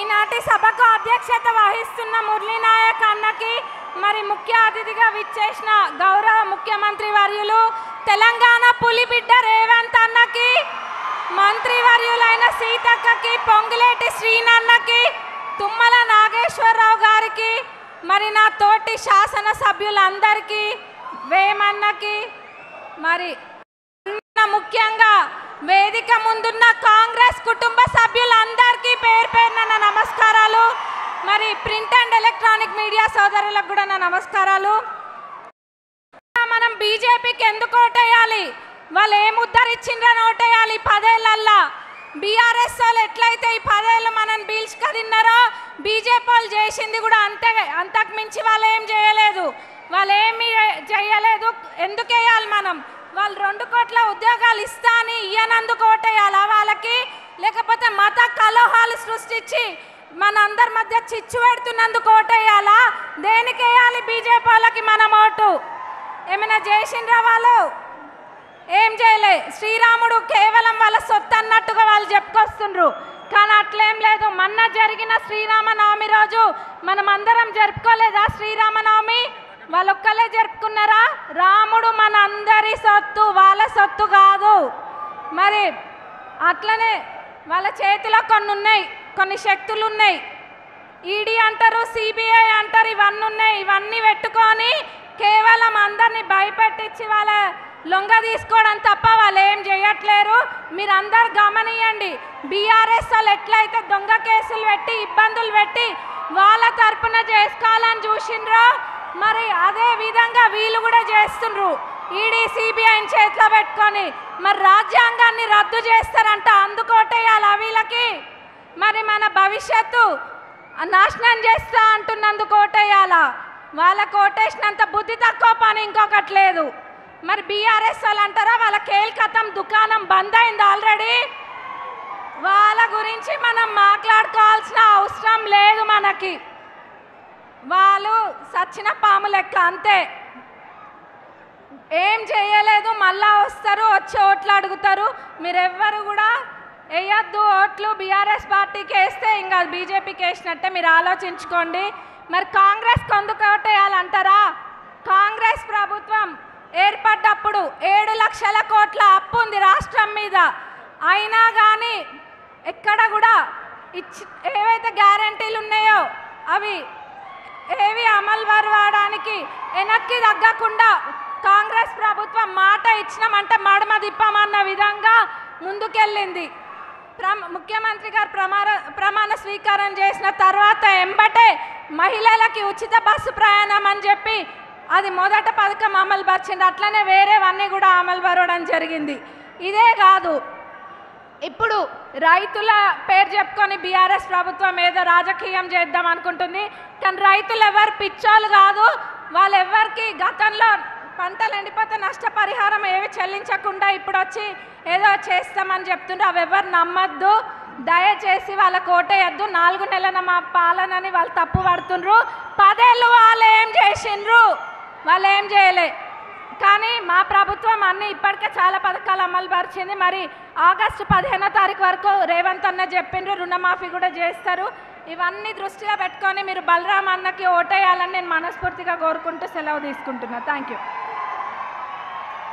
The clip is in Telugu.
ఈనాటి సభకు అధ్యక్షత వహిస్తున్న మురళీ నాయక్ అన్నకి మరి ముఖ్య అతిథిగా విచ్చేసిన గౌరవ ముఖ్యమంత్రి వర్యులు తెలంగాణ పులిబిడ్డ రేవంత్ అన్నకి, మంత్రి వర్యులైన సీతక్కకి, పొంగులేటి శ్రీనన్నకి, తుమ్మల నాగేశ్వరరావు గారికి, మరి నా తోటి శాసన సభ్యులందరికీ, వేమన్నకి, మరి ముఖ్యంగా వేదిక ముందున్న కాంగ్రెస్ కుటుంబ సభ్యులందరికీ పేరు పేరున నా నమస్కారాలు. మరి ప్రింట్ అండ్ ఎలక్ట్రానిక్ మీడియా సోదరులకు కూడా నా నమస్కారాలు. మనం బీజేపీకి ఎందుకు ఓటేయాలి, వాళ్ళు ఏం ఉద్ధరించిండ్రని ఓటేయాలి. 10 ఏళ్ళల్లా బీఆర్ఎస్ వాళ్ళు ఎట్లయితే ఈ 10 ఏళ్ళు మనం బీల్చుకదిన్నారో బీజేపీ వాళ్ళు చేసింది కూడా అంతే, అంతకు మించి వాళ్ళు ఏం చేయలేదు. వాళ్ళు ఏమి చేయలేదు. ఎందుకు వేయాలి మనం? వాళ్ళు 2 కోట్ల ఉద్యోగాలు ఇస్తా అని ఇయ్యనందుకు ఓటేయాలా వాళ్ళకి, లేకపోతే మత కలహాలు సృష్టించి మన అందరి మధ్య చిచ్చు పెడుతున్నందుకు ఓటేయాలా? దేనికి వేయాలి బీజేపీ వాళ్ళకి మనం ఓటు? ఏమైనా చేసిండ్రా వాళ్ళు? ఏం చేయలే. శ్రీరాముడు కేవలం వాళ్ళ సొత్తు అన్నట్టుగా వాళ్ళు చెప్పుకొస్తుండ్రు, కానీ అట్లేం లేదు. మొన్న జరిగిన శ్రీరామనవమి రోజు మనం అందరం జరుపుకోలేదా శ్రీరామనవమి? వాళ్ళు ఒక్కలే జరుపుకున్నారా? రాముడు మన అందరి సొత్తు, వాళ్ళ సొత్తు కాదు. మరి అట్లనే వాళ్ళ చేతిలో కొన్ని ఉన్నాయి, కొన్ని శక్తులు ఉన్నాయి. ఈడీ అంటారు, సిబిఐ అంటారు, ఇవన్నీ ఉన్నాయి. ఇవన్నీ పెట్టుకొని కేవలం అందరినీ భయపెట్టించి వాళ్ళ లొంగ తీసుకోవడం తప్ప వాళ్ళు ఏం చేయట్లేరు. మీరు అందరు గమనియండి, బీఆర్ఎస్ వాళ్ళు ఎట్లయితే దొంగ కేసులు పెట్టి ఇబ్బందులు పెట్టి వాళ్ళ తరపున చేసుకోవాలని చూసిండ్రో, మరి అదే విధంగా వీళ్ళు కూడా చేస్తుండ్రు. ఈడీ సిబిఐని చేతిలో పెట్టుకొని మరి రాజ్యాంగాన్ని రద్దు చేస్తారంట, అందుకోటేయాలా వీళ్ళకి? మరి మన భవిష్యత్తు నాశనం చేస్తా అంటున్నందుకు ఓటేయాలా? వాళ్ళకు ఓటేసినంత బుద్ధి తక్కువ పని ఇంకొకటి లేదు. మరి బీఆర్ఎస్ వాళ్ళు అంటారా వాళ్ళ కేల్కతం దుకాణం బంద్ అయింది ఆల్రెడీ. వాళ్ళ గురించి మనం మాట్లాడుకోవాల్సిన అవసరం లేదు మనకి. వాళ్ళు సచ్చిన పాము లెక్క అంతే, ఏం చేయలేదు. మళ్ళా వస్తారు, వచ్చి ఓట్లు అడుగుతారు. మీరెవ్వరు కూడా వేయద్దు ఓట్లు. బీఆర్ఎస్ పార్టీకి వేస్తే ఇంకా బీజేపీకి వేసినట్టే, మీరు ఆలోచించుకోండి. మరి కాంగ్రెస్ ఎందుకు ఓటేయాలంటారా? కాంగ్రెస్ ప్రభుత్వం ఏర్పడ్డప్పుడు 7 లక్షల కోట్ల అప్పు ఉంది రాష్ట్రం మీద. అయినా కానీ ఎక్కడ కూడా ఏవైతే గ్యారంటీలు ఉన్నాయో అవి ఏవి అమలు పరవడానికి వెనక్కి తగ్గకుండా కాంగ్రెస్ ప్రభుత్వం మాట ఇచ్చినామంటే మడమ తిప్పమన్న విధంగా ముందుకెళ్ళింది. ముఖ్యమంత్రి గారు ప్రమాణ స్వీకారం చేసిన తర్వాత ఎంబటే మహిళలకి ఉచిత బస్సు ప్రయాణం అని చెప్పి అది మొదట పథకం అమలు పరిచింది. అట్లనే వేరేవన్నీ కూడా అమలు పరవడం జరిగింది. ఇదే కాదు, ఇప్పుడు రైతుల పేరు చెప్పుకొని బీఆర్ఎస్ ప్రభుత్వం ఏదో రాజకీయం చేద్దాం అనుకుంటుంది. కానీ రైతులు ఎవరు పిచ్చోళ్ళు కాదు. వాళ్ళెవ్వరికి గతంలో పంటలు ఎండిపోతే నష్టపరిహారం ఏవి చెల్లించకుండా ఇప్పుడు వచ్చి ఏదో చేస్తామని చెప్తుండ్రు. అవి ఎవరు నమ్మద్దు, దయచేసి వాళ్ళకు ఓటేయద్దు. 4 నెలల మా పాలనని వాళ్ళు తప్పు పడుతుండ్రు. 10 ఏళ్ళు వాళ్ళు ఏం చేసిండ్రు? వాళ్ళు ఏం చేయలే. కానీ మా ప్రభుత్వం అన్నీ ఇప్పటికే చాలా పథకాలు అమలు పరిచింది. మరి ఆగస్టు 15వ తారీఖు వరకు రేవంత్ అన్న చెప్పిండ్రు, రుణమాఫీ కూడా చేస్తారు. ఇవన్నీ దృష్టిలో పెట్టుకొని మీరు బలరాం అన్నకి ఓటేయాలని నేను మనస్ఫూర్తిగా కోరుకుంటూ సెలవు తీసుకుంటున్నా. Thank you.